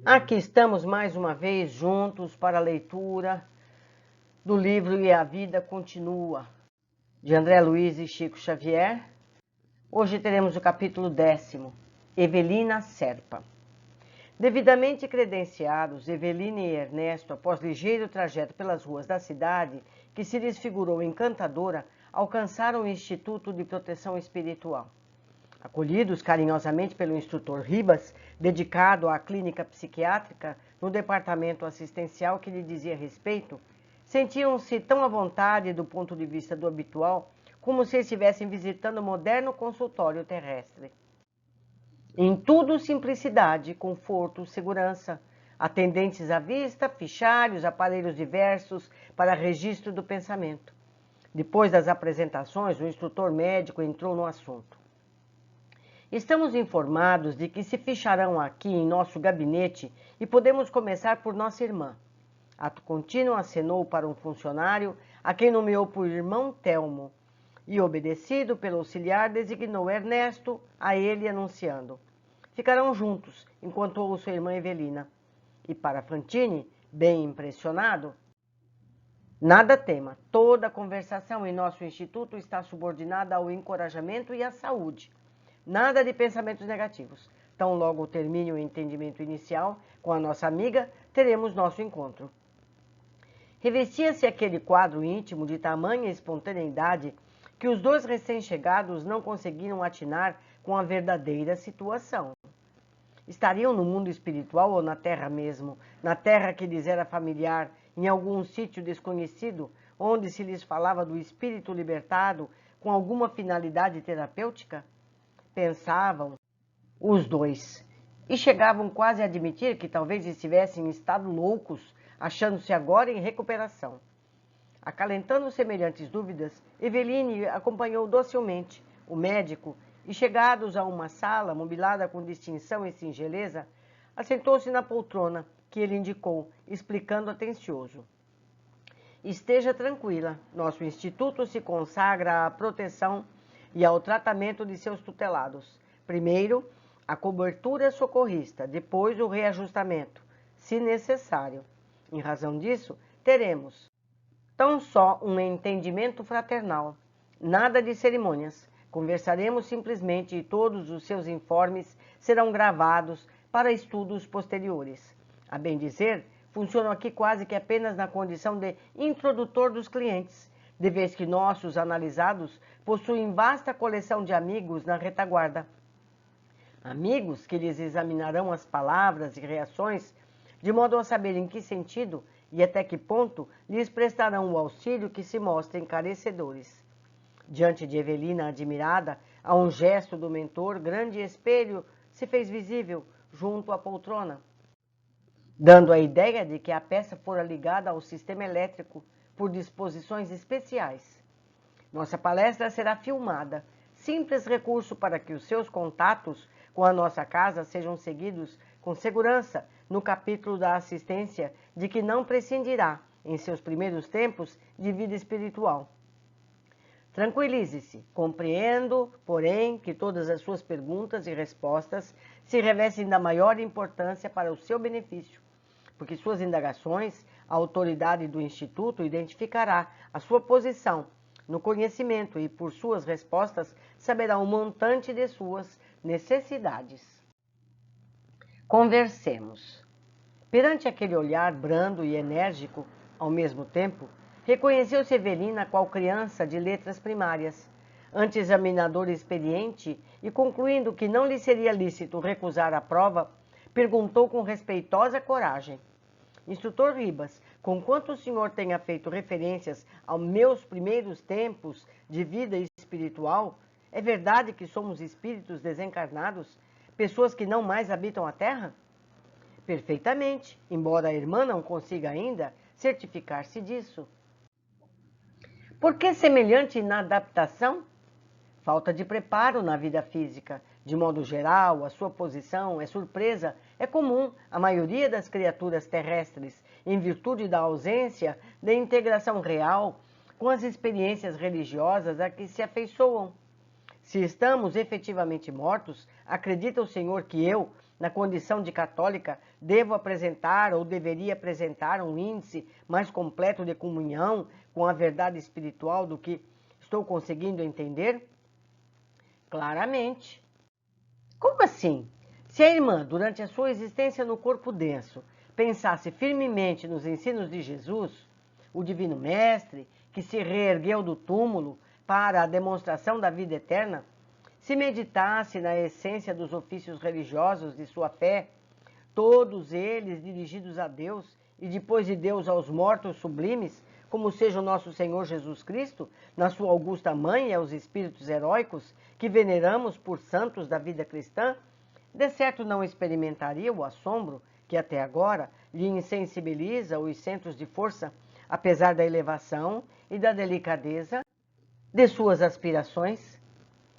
Aqui estamos mais uma vez juntos para a leitura do livro E a Vida Continua, de André Luiz e Chico Xavier. Hoje teremos o capítulo 10º, Evelina Serpa. Devidamente credenciados, Evelina e Ernesto, após ligeiro trajeto pelas ruas da cidade, que se desfigurou encantadora, alcançaram o Instituto de Proteção Espiritual. Acolhidos carinhosamente pelo instrutor Ribas, dedicado à clínica psiquiátrica no departamento assistencial que lhe dizia respeito, sentiam-se tão à vontade do ponto de vista do habitual como se estivessem visitando o moderno consultório terrestre. Em tudo simplicidade, conforto, segurança, atendentes à vista, fichários, aparelhos diversos para registro do pensamento. Depois das apresentações, o instrutor médico entrou no assunto. Estamos informados de que se ficharão aqui em nosso gabinete e podemos começar por nossa irmã. Ato contínuo acenou para um funcionário, a quem nomeou por irmão Telmo, e obedecido pelo auxiliar designou Ernesto, a ele anunciando. Ficarão juntos, enquanto ouço a irmã Evelina. E para Fantini, bem impressionado, nada tema, toda a conversação em nosso instituto está subordinada ao encorajamento e à saúde. Nada de pensamentos negativos. Tão logo termine o entendimento inicial com a nossa amiga, teremos nosso encontro. Revestia-se aquele quadro íntimo de tamanha espontaneidade que os dois recém-chegados não conseguiram atinar com a verdadeira situação. Estariam no mundo espiritual ou na terra mesmo, na terra que lhes era familiar, em algum sítio desconhecido, onde se lhes falava do espírito libertado com alguma finalidade terapêutica? Pensavam os dois, e chegavam quase a admitir que talvez estivessem em estado loucos, achando-se agora em recuperação. Acalentando semelhantes dúvidas, Eveline acompanhou docilmente o médico e, chegados a uma sala mobilada com distinção e singeleza, assentou-se na poltrona que ele indicou, explicando atencioso. Esteja tranquila, nosso instituto se consagra à proteção e ao tratamento de seus tutelados. Primeiro, a cobertura socorrista, depois o reajustamento, se necessário. Em razão disso, teremos tão só um entendimento fraternal, nada de cerimônias. Conversaremos simplesmente e todos os seus informes serão gravados para estudos posteriores. A bem dizer, funciono aqui quase que apenas na condição de introdutor dos clientes, de vez que nossos analisados possuem vasta coleção de amigos na retaguarda. Amigos que lhes examinarão as palavras e reações, de modo a saber em que sentido e até que ponto lhes prestarão o auxílio que se mostrem carecedores. Diante de Evelina admirada, a um gesto do mentor, grande espelho se fez visível junto à poltrona, dando a ideia de que a peça fora ligada ao sistema elétrico por disposições especiais. Nossa palestra será filmada, simples recurso para que os seus contatos com a nossa casa sejam seguidos com segurança no capítulo da assistência de que não prescindirá, em seus primeiros tempos, de vida espiritual. Tranquilize-se, compreendo, porém, que todas as suas perguntas e respostas se revestem da maior importância para o seu benefício, porque suas indagações, a autoridade do Instituto identificará a sua posição no conhecimento e, por suas respostas, saberá o montante de suas necessidades. Conversemos. Perante aquele olhar brando e enérgico, ao mesmo tempo, reconheceu-se Evelina qual criança de letras primárias, ante-examinador experiente e, concluindo que não lhe seria lícito recusar a prova, perguntou com respeitosa coragem: Instrutor Ribas, conquanto o senhor tenha feito referências aos meus primeiros tempos de vida espiritual, é verdade que somos espíritos desencarnados, pessoas que não mais habitam a Terra? Perfeitamente, embora a irmã não consiga ainda certificar-se disso. Por que semelhante inadaptação? Falta de preparo na vida física. De modo geral, a sua posição é surpresa, é comum à maioria das criaturas terrestres, em virtude da ausência de integração real com as experiências religiosas a que se afeiçoam. Se estamos efetivamente mortos, acredita o Senhor que eu, na condição de católica, devo apresentar ou deveria apresentar um índice mais completo de comunhão com a verdade espiritual do que estou conseguindo entender? Claramente. Como assim? Se a irmã, durante a sua existência no corpo denso, pensasse firmemente nos ensinos de Jesus, o Divino Mestre, que se reergueu do túmulo para a demonstração da vida eterna, se meditasse na essência dos ofícios religiosos de sua fé, todos eles dirigidos a Deus e depois de Deus aos mortos sublimes, como seja o nosso Senhor Jesus Cristo, na sua augusta mãe e aos espíritos heróicos que veneramos por santos da vida cristã, de certo não experimentaria o assombro que até agora lhe insensibiliza os centros de força, apesar da elevação e da delicadeza de suas aspirações.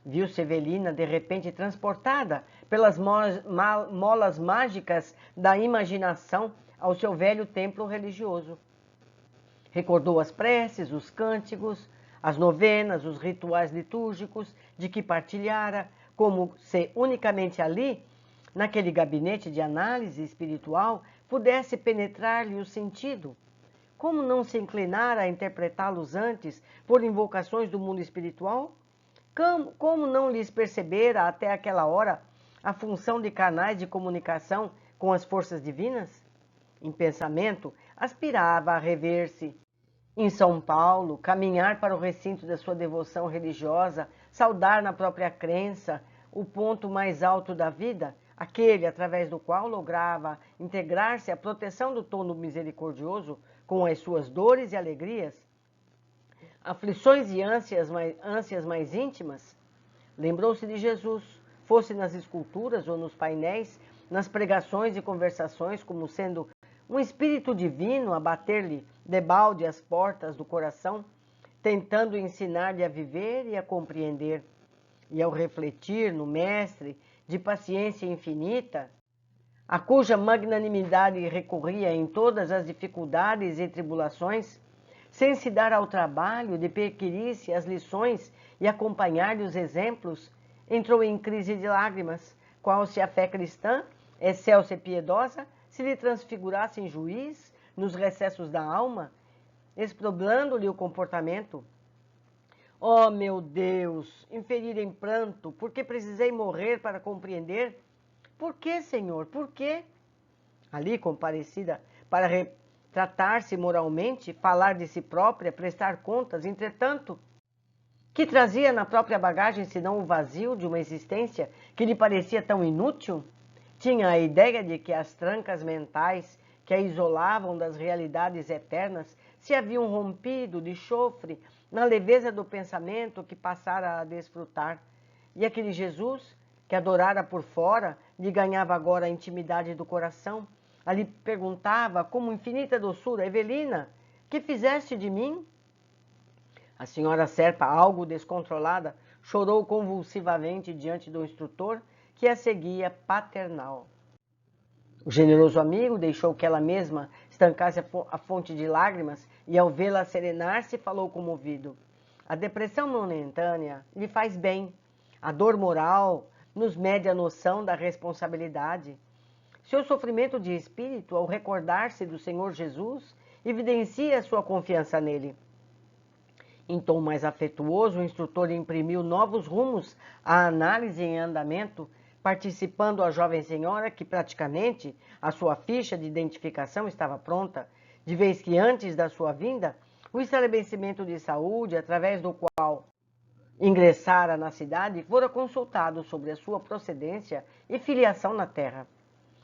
Viu-se Evelina de repente transportada pelas molas mágicas da imaginação ao seu velho templo religioso. Recordou as preces, os cânticos, as novenas, os rituais litúrgicos de que partilhara, como se unicamente ali, naquele gabinete de análise espiritual, pudesse penetrar-lhe o sentido. Como não se inclinar a interpretá-los antes por invocações do mundo espiritual? Como não lhes percebera até aquela hora a função de canais de comunicação com as forças divinas? Em pensamento, aspirava a rever-se em São Paulo, caminhar para o recinto da sua devoção religiosa, saudar na própria crença o ponto mais alto da vida, aquele através do qual lograva integrar-se à proteção do Trono misericordioso com as suas dores e alegrias, aflições e ânsias mais íntimas. Lembrou-se de Jesus, fosse nas esculturas ou nos painéis, nas pregações e conversações, como sendo um espírito divino a bater-lhe debalde às portas do coração, tentando ensinar-lhe a viver e a compreender. E ao refletir no Mestre de paciência infinita, a cuja magnanimidade recorria em todas as dificuldades e tribulações, sem se dar ao trabalho de perquirir-se as lições e acompanhar-lhe os exemplos, entrou em crise de lágrimas, qual se a fé cristã, excelsa e piedosa, se lhe transfigurasse em juiz nos recessos da alma, exprobrando-lhe o comportamento. Oh, meu Deus, inferir em pranto, porque precisei morrer para compreender? Por que, Senhor, por quê? Ali, comparecida, para retratar-se moralmente, falar de si própria, prestar contas, entretanto, que trazia na própria bagagem senão o vazio de uma existência que lhe parecia tão inútil? Tinha a ideia de que as trancas mentais que a isolavam das realidades eternas se haviam rompido de chofre na leveza do pensamento que passara a desfrutar. E aquele Jesus, que adorara por fora, lhe ganhava agora a intimidade do coração. Ali perguntava, com infinita doçura: Evelina, que fizeste de mim? A senhora Serpa, algo descontrolada, chorou convulsivamente diante do instrutor, que a seguia paternal. O generoso amigo deixou que ela mesma estancasse a fonte de lágrimas e, ao vê-la serenar-se, falou comovido. A depressão momentânea lhe faz bem. A dor moral nos mede a noção da responsabilidade. Seu sofrimento de espírito, ao recordar-se do Senhor Jesus, evidencia sua confiança nele. Em tom mais afetuoso, o instrutor imprimiu novos rumos à análise em andamento, participando a jovem senhora que praticamente a sua ficha de identificação estava pronta, de vez que antes da sua vinda, o estabelecimento de saúde, através do qual ingressara na cidade, fora consultado sobre a sua procedência e filiação na terra.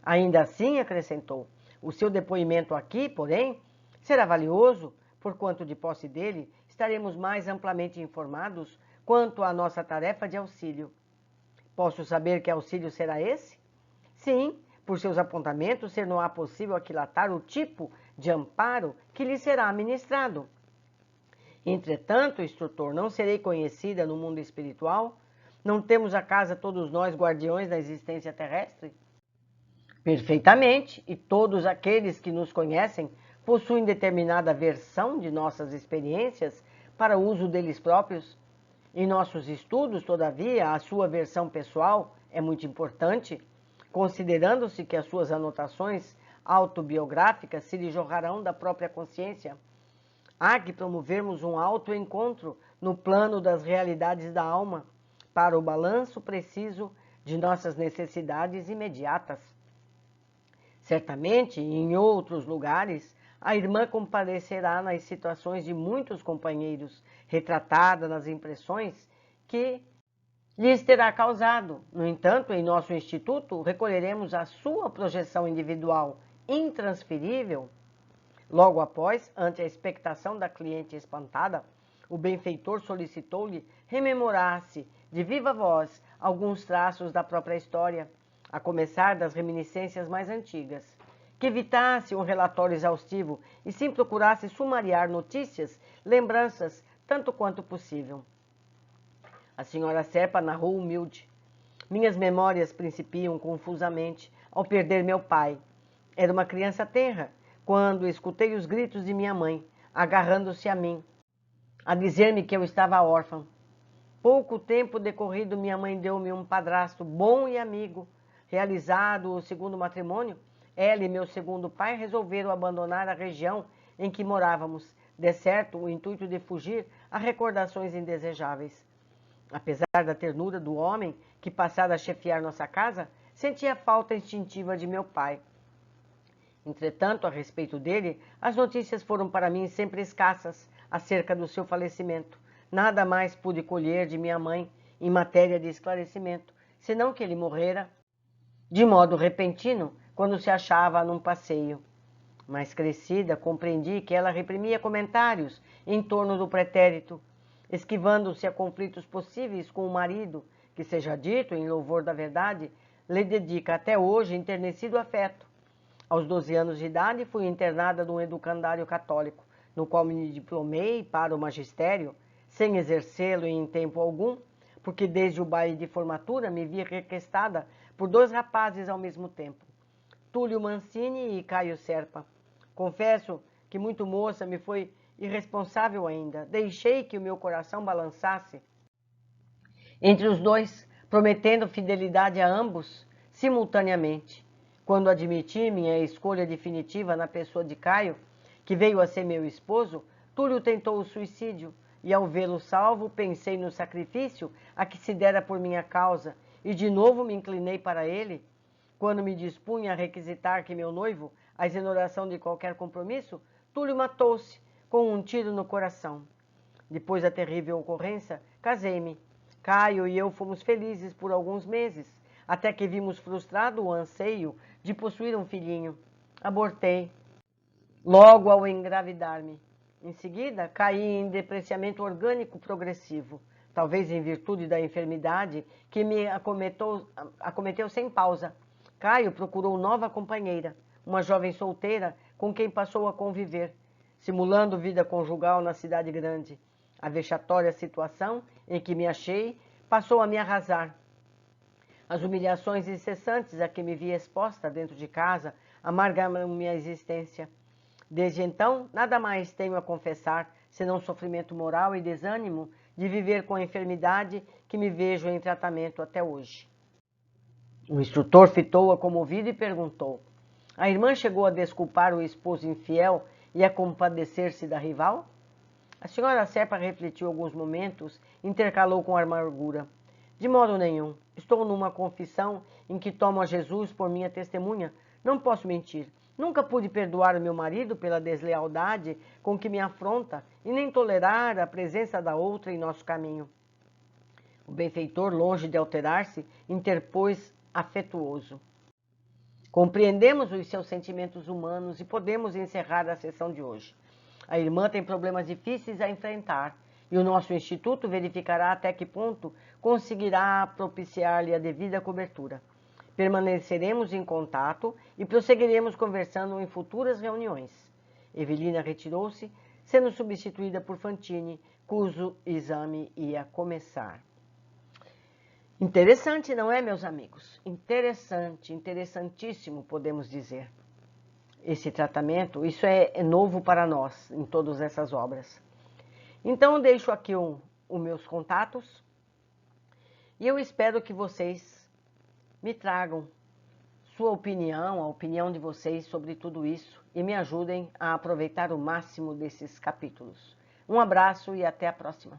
Ainda assim, acrescentou, o seu depoimento aqui, porém, será valioso, porquanto de posse dele estaremos mais amplamente informados quanto à nossa tarefa de auxílio. Posso saber que auxílio será esse? Sim, por seus apontamentos, ser-não-á possível aquilatar o tipo de amparo que lhe será ministrado. Entretanto, instrutor, não serei conhecida no mundo espiritual? Não temos acaso todos nós guardiões da existência terrestre? Perfeitamente, e todos aqueles que nos conhecem possuem determinada versão de nossas experiências para uso deles próprios. Em nossos estudos, todavia, a sua versão pessoal é muito importante. considerando-se que as suas anotações autobiográficas se lhe jorrarão da própria consciência. Há que promovermos um autoencontro no plano das realidades da alma, para o balanço preciso de nossas necessidades imediatas. Certamente, em outros lugares, a irmã comparecerá nas situações de muitos companheiros, retratada nas impressões que lhes terá causado. No entanto, em nosso instituto, recolheremos a sua projeção individual intransferível. Logo após, ante a expectação da cliente espantada, o benfeitor solicitou-lhe rememorasse de viva voz alguns traços da própria história, a começar das reminiscências mais antigas, que evitasse um relatório exaustivo e sim procurasse sumariar notícias, lembranças, tanto quanto possível. A senhora Serpa narrou humilde. Minhas memórias principiam confusamente ao perder meu pai. Era uma criança tenra, quando escutei os gritos de minha mãe, agarrando-se a mim, a dizer-me que eu estava órfã. Pouco tempo decorrido, minha mãe deu-me um padrasto bom e amigo. Realizado o segundo matrimônio, ela e meu segundo pai resolveram abandonar a região em que morávamos, de certo o intuito de fugir a recordações indesejáveis. Apesar da ternura do homem que passara a chefiar nossa casa, sentia a falta instintiva de meu pai. Entretanto, a respeito dele, as notícias foram para mim sempre escassas acerca do seu falecimento. Nada mais pude colher de minha mãe em matéria de esclarecimento, senão que ele morrera de modo repentino quando se achava num passeio. Mais crescida, compreendi que ela reprimia comentários em torno do pretérito, esquivando-se a conflitos possíveis com o marido, que, seja dito em louvor da verdade, lhe dedica até hoje enternecido afeto. Aos 12 anos de idade, fui internada num educandário católico, no qual me diplomei para o magistério, sem exercê-lo em tempo algum, porque desde o baile de formatura me vi requestada por 2 rapazes ao mesmo tempo, Túlio Mancini e Caio Serpa. Confesso que muito moça me foi irresponsável ainda. Deixei que o meu coração balançasse entre os dois, prometendo fidelidade a ambos simultaneamente. Quando admiti minha escolha definitiva na pessoa de Caio, que veio a ser meu esposo, Túlio tentou o suicídio, e ao vê-lo salvo, pensei no sacrifício a que se dera por minha causa, e de novo me inclinei para ele. Quando me dispunha a requisitar que meu noivo, a exoneração de qualquer compromisso, Túlio matou-se com um tiro no coração. Depois da terrível ocorrência, casei-me. Caio e eu fomos felizes por alguns meses, até que vimos frustrado o anseio de possuir um filhinho. Abortei, logo ao engravidar-me. Em seguida, caí em depreciamento orgânico progressivo, talvez em virtude da enfermidade que me acometeu sem pausa. Caio procurou nova companheira, uma jovem solteira com quem passou a conviver, simulando vida conjugal na cidade grande. A vexatória situação em que me achei passou a me arrasar. As humilhações incessantes a que me via exposta dentro de casa amargaram minha existência. Desde então, nada mais tenho a confessar, senão sofrimento moral e desânimo de viver com a enfermidade que me vejo em tratamento até hoje. O instrutor fitou-a comovido e perguntou: a irmã chegou a desculpar o esposo infiel e a compadecer-se da rival? A senhora Serpa refletiu alguns momentos e intercalou com amargura: de modo nenhum. Estou numa confissão em que tomo a Jesus por minha testemunha. Não posso mentir. Nunca pude perdoar o meu marido pela deslealdade com que me afronta e nem tolerar a presença da outra em nosso caminho. O benfeitor, longe de alterar-se, interpôs afetuoso: compreendemos os seus sentimentos humanos e podemos encerrar a sessão de hoje. A irmã tem problemas difíceis a enfrentar e o nosso instituto verificará até que ponto conseguirá propiciar-lhe a devida cobertura. Permaneceremos em contato e prosseguiremos conversando em futuras reuniões. Evelina retirou-se, sendo substituída por Fantine, cujo exame ia começar. Interessante, não é, meus amigos? Interessante, interessantíssimo, podemos dizer. Esse tratamento, isso é novo para nós, em todas essas obras. Então, eu deixo aqui os meus contatos e eu espero que vocês me tragam sua opinião, a opinião de vocês sobre tudo isso e me ajudem a aproveitar o máximo desses capítulos. Um abraço e até a próxima.